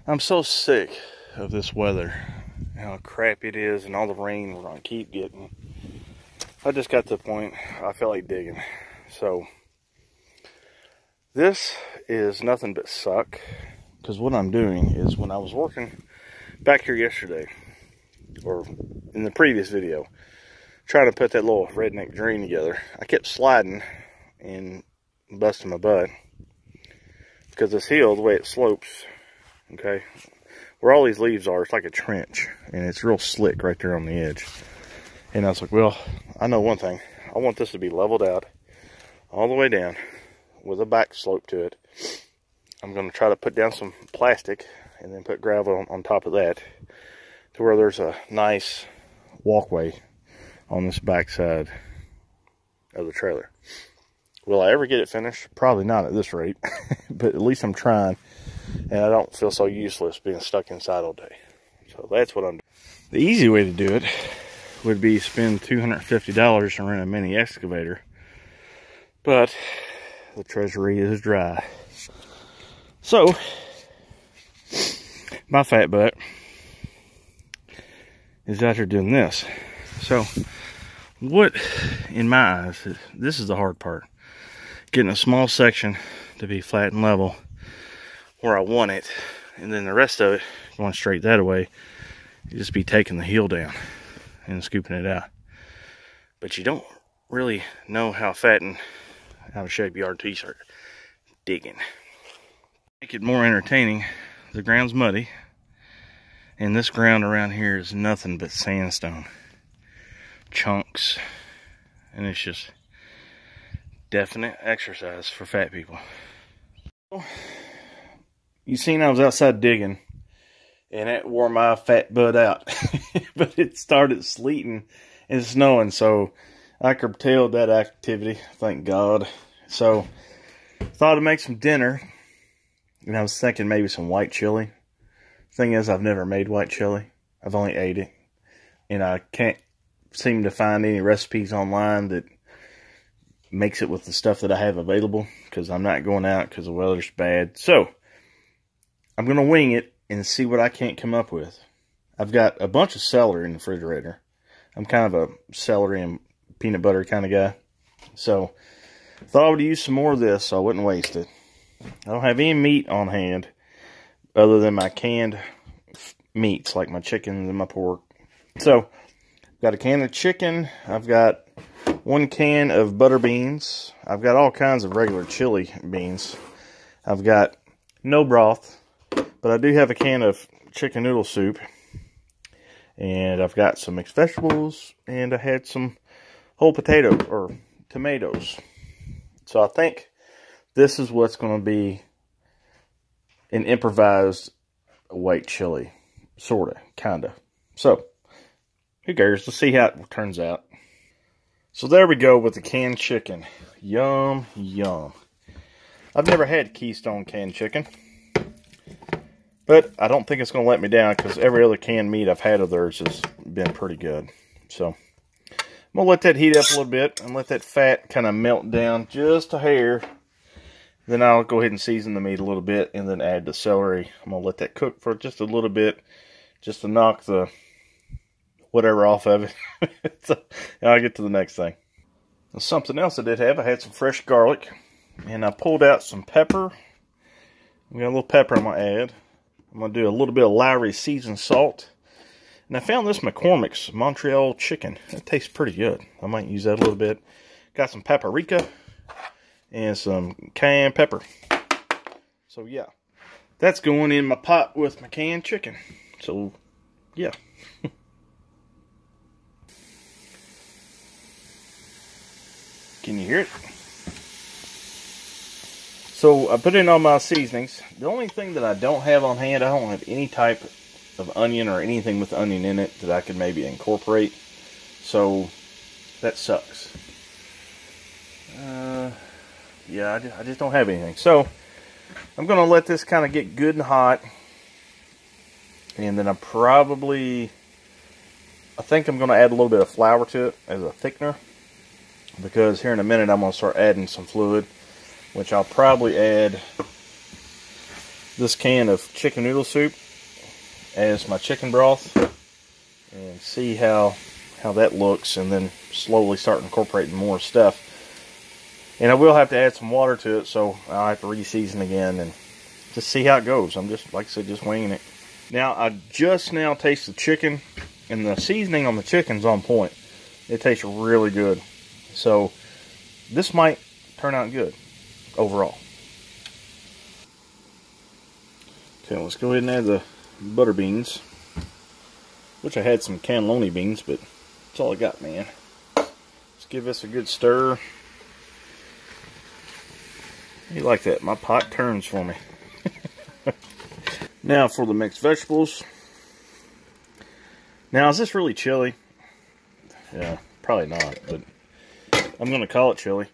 I'm so sick of this weather, how crappy it is, and all the rain we're gonna keep getting. I just got to the point I felt like digging. So this is nothing but suck, because what I'm doing is, when I was working back here yesterday, or in the previous video, trying to put that little redneck drain together, I kept sliding and busting my butt because this hill, the way it slopes, okay, where all these leaves are, it's like a trench, and it's real slick right there on the edge. And I was like, well, I know one thing. I want this to be leveled out all the way down with a back slope to it. I'm going to try to put down some plastic and then put gravel on top of that to where there's a nice walkway on this back side of the trailer. Will I ever get it finished? Probably not at this rate, but at least I'm trying, and I don't feel so useless being stuck inside all day. So that's what I'm doing. The easy way to do it would be spend $250 and rent a mini excavator, but the treasury is dry. So my fat butt is out here doing this. So what, in my eyes, this is the hard part. Getting a small section to be flat and level where I want it, and then the rest of it going straight that way. You just be taking the heel down and scooping it out. But you don't really know how fat and out of shape you are until you start digging. Make it more entertaining, the ground's muddy, and this ground around here is nothing but sandstone chunks, and it's just definite exercise for fat people. You seen I was outside digging, and it wore my fat butt out. But it started sleeting and snowing, so I curtailed that activity, thank God. So thought I'd make some dinner, and I was thinking maybe some white chili. Thing is, I've never made white chili. I've only ate it, and I can't seem to find any recipes online that makes it with the stuff that I have available, because I'm not going out because the weather's bad. So I'm going to wing it and see what I can't come up with. I've got a bunch of celery in the refrigerator. I'm kind of a celery and peanut butter kind of guy. So thought I would use some more of this so I wouldn't waste it. I don't have any meat on hand other than my canned meats, like my chickens and my pork. So I've got a can of chicken. I've got 1 can of butter beans. I've got all kinds of regular chili beans. I've got no broth, but I do have a can of chicken noodle soup. And I've got some mixed vegetables, and I had some whole potatoes, or tomatoes. So I think this is what's going to be an improvised white chili. Sorta, kinda. So, who cares? Let's see how it turns out. So there we go with the canned chicken. Yum, yum. I've never had Keystone canned chicken, but I don't think it's going to let me down, because every other canned meat I've had of theirs has been pretty good. So I'm going to let that heat up a little bit and let that fat kind of melt down just a hair. Then I'll go ahead and season the meat a little bit and then add the celery. I'm going to let that cook for just a little bit, just to knock the whatever off of it. So I'll get to the next thing. Now, something else I did have, I had some fresh garlic, and I pulled out some pepper. We got a little pepper I'm going to add. I'm going to do a little bit of Lowry seasoned salt. And I found this McCormick's Montreal chicken. It tastes pretty good. I might use that a little bit. Got some paprika and some cayenne pepper. So yeah, that's going in my pot with my canned chicken. So yeah. Can you hear it? So I put in all my seasonings. The only thing that I don't have on hand, I don't have any type of onion or anything with onion in it that I could maybe incorporate. So that sucks. Yeah, I just don't have anything. So I'm going to let this kind of get good and hot. And then I think I'm going to add a little bit of flour to it as a thickener. Because here in a minute I'm going to start adding some fluid, which I'll probably add this can of chicken noodle soup as my chicken broth and see how that looks, and then slowly start incorporating more stuff. And I will have to add some water to it, so I'll have to re-season again and just see how it goes. I'm just, like I said, just winging it. Now, I just now taste the chicken, and the seasoning on the chicken's on point. It tastes really good. So, this might turn out good overall. Okay, let's go ahead and add the butter beans. Wish I had some cannelloni beans, but that's all I got, man. Let's give this a good stir. You like that? My pot turns for me. Now for the mixed vegetables. Now, is this really chili? Yeah, probably not, but I'm going to call it chili.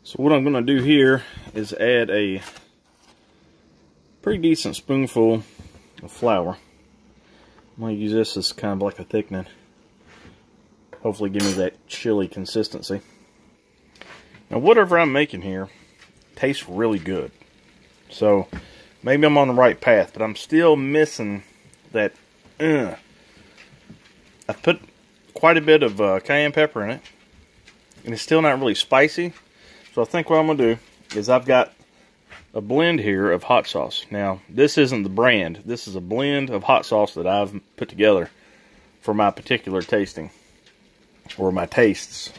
So what I'm going to do here is add a pretty decent spoonful of flour. I'm going to use this as kind of like a thickening. Hopefully give me that chili consistency. Now whatever I'm making here tastes really good. So maybe I'm on the right path, but I'm still missing that. I've put quite a bit of cayenne pepper in it, and it's still not really spicy. So I think what I'm going to do is I've got a blend here of hot sauce. Now, this isn't the brand. This is a blend of hot sauce that I've put together for my particular tasting, or my tastes.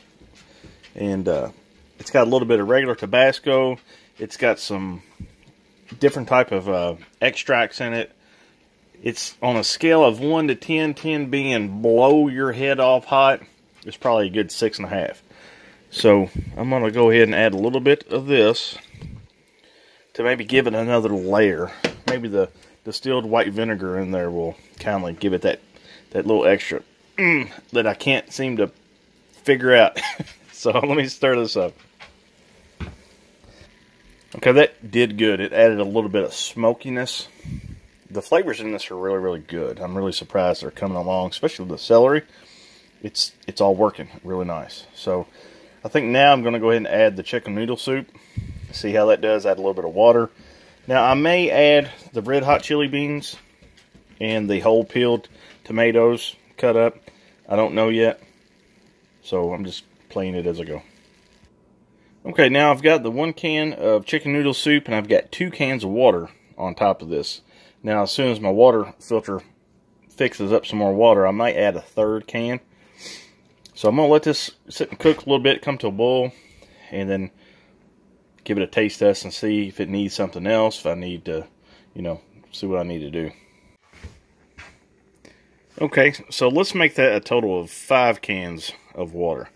And it's got a little bit of regular Tabasco. It's got some different type of extracts in it. It's on a scale of 1 to 10, 10 being blow your head off hot. It's probably a good 6.5. So I'm going to go ahead and add a little bit of this to maybe give it another layer. Maybe the distilled white vinegar in there will kind of give it that little extra that I can't seem to figure out. So let me stir this up. Okay, that did good. It added a little bit of smokiness. The flavors in this are really, really good. I'm really surprised they're coming along, especially the celery. It's all working really nice. So I think now I'm going to go ahead and add the chicken noodle soup. See how that does. Add a little bit of water. Now I may add the red hot chili beans and the whole peeled tomatoes cut up. I don't know yet. So I'm just playing it as I go. Okay, now I've got the 1 can of chicken noodle soup, and I've got 2 cans of water on top of this. Now, as soon as my water filter fixes up some more water, I might add a 3rd can. So I'm going to let this sit and cook a little bit, come to a boil, and then give it a taste test and see if it needs something else, if I need to, see what I need to do. Okay, so let's make that a total of 5 cans of water.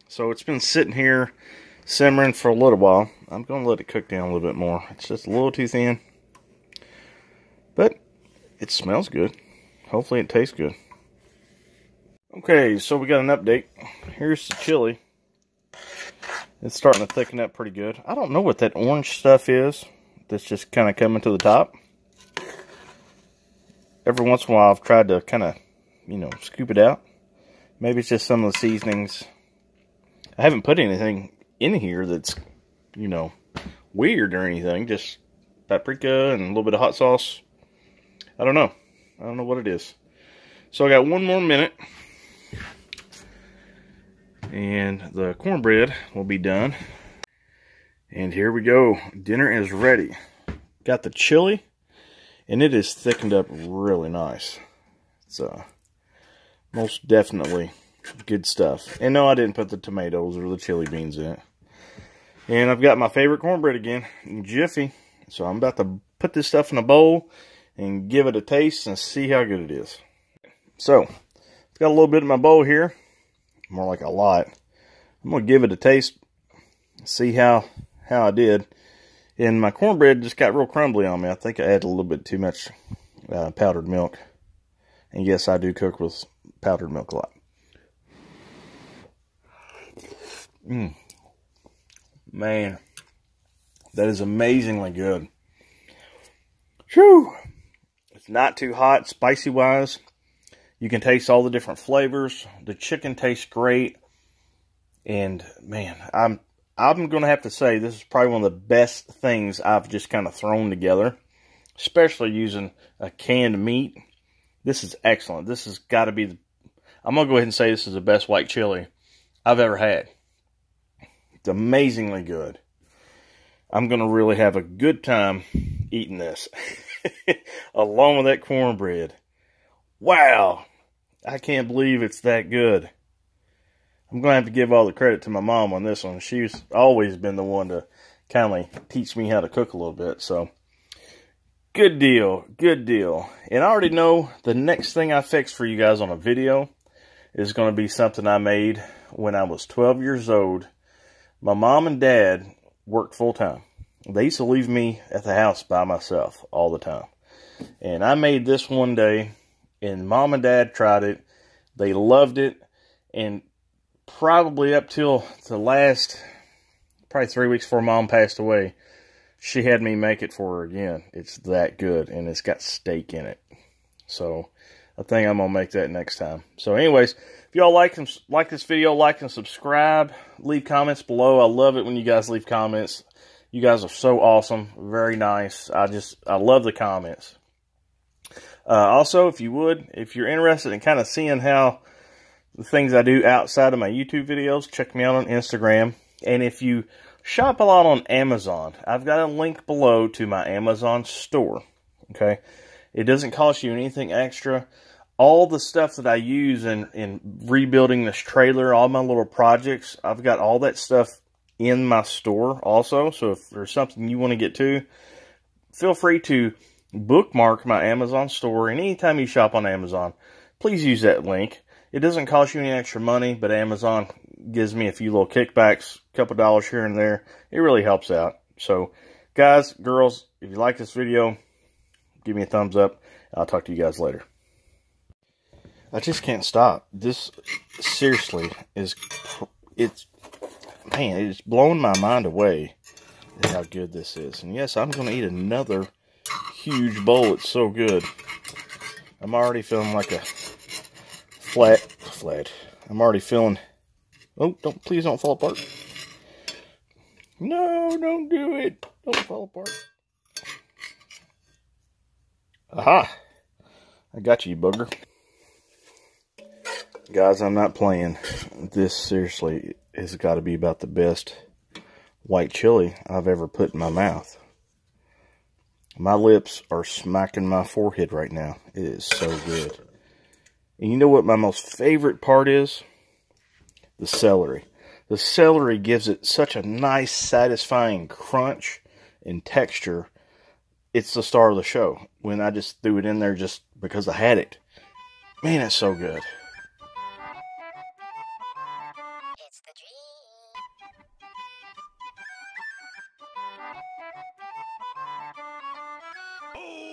So it's been sitting here simmering for a little while. I'm going to let it cook down a little bit more. It's just a little too thin. But it smells good. Hopefully it tastes good. Okay, so we got an update. Here's the chili. It's starting to thicken up pretty good. I don't know what that orange stuff is that's just kind of coming to the top. Every once in a while I've tried to kind of, scoop it out. Maybe it's just some of the seasonings. I haven't put anything in here that's, weird or anything. Just paprika and a little bit of hot sauce. I don't know. I don't know what it is. So I got 1 more minute. And the cornbread will be done. And here we go. Dinner is ready. Got the chili. And it is thickened up really nice. It's most definitely good stuff. And no, I didn't put the tomatoes or the chili beans in it. And I've got my favorite cornbread again, Jiffy. So I'm about to put this stuff in a bowl and give it a taste and see how good it is. So, I've got a little bit in my bowl here. More like a lot. I'm going to give it a taste, see how I did. And my cornbread just got real crumbly on me. I think I added a little bit too much powdered milk. And yes, I do cook with powdered milk a lot. Man, that is amazingly good. Whew. It's not too hot, spicy-wise. You can taste all the different flavors. The chicken tastes great. And, man, I'm going to have to say this is probably one of the best things I've just kind of thrown together, especially using a canned meat. This is excellent. This has got to be, I'm going to go ahead and say this is the best white chili I've ever had. It's amazingly good. I'm going to really have a good time eating this, along with that cornbread. Wow, I can't believe it's that good. I'm going to have to give all the credit to my mom on this one. She's always been the one to kindly teach me how to cook a little bit. So, good deal, good deal. And I already know the next thing I fix for you guys on a video is going to be something I made when I was 12 years old. My mom and dad worked full-time. They used to leave me at the house by myself all the time. And I made this one day, and Mom and Dad tried it. They loved it. And probably up till the last, probably 3 weeks before Mom passed away, she had me make it for her again. It's that good, and it's got steak in it. So I think I'm going to make that next time. So anyways, if y'all like this video, like and subscribe. Leave comments below. I love it when you guys leave comments. You guys are so awesome. Very nice. I love the comments. Also, if you're interested in kind of seeing how the things I do outside of my YouTube videos, check me out on Instagram. And if you shop a lot on Amazon, I've got a link below to my Amazon store. Okay? It doesn't cost you anything extra. All the stuff that I use in rebuilding this trailer, all my little projects, I've got all that stuff in my store also. So if there's something you want to get to, feel free to bookmark my Amazon store. And anytime you shop on Amazon, please use that link. It doesn't cost you any extra money, but Amazon gives me a few little kickbacks, a couple dollars here and there. It really helps out. So, guys, girls, if you like this video, give me a thumbs up. I'll talk to you guys later. I just can't stop. This, seriously, man, it's blowing my mind away at how good this is. And yes, I'm going to eat another huge bowl. It's so good. I'm already feeling like a flat. I'm already feeling, oh, please don't fall apart. No, don't do it. Don't fall apart. Aha. I got you, bugger. Guys, I'm not playing. This, seriously, has got to be about the best white chili I've ever put in my mouth. My lips are smacking my forehead right now. It is so good. And you know what my most favorite part is? The celery. The celery gives it such a nice, satisfying crunch and texture. It's the star of the show. When I just threw it in there just because I had it. Man, it's so good. It's the dream.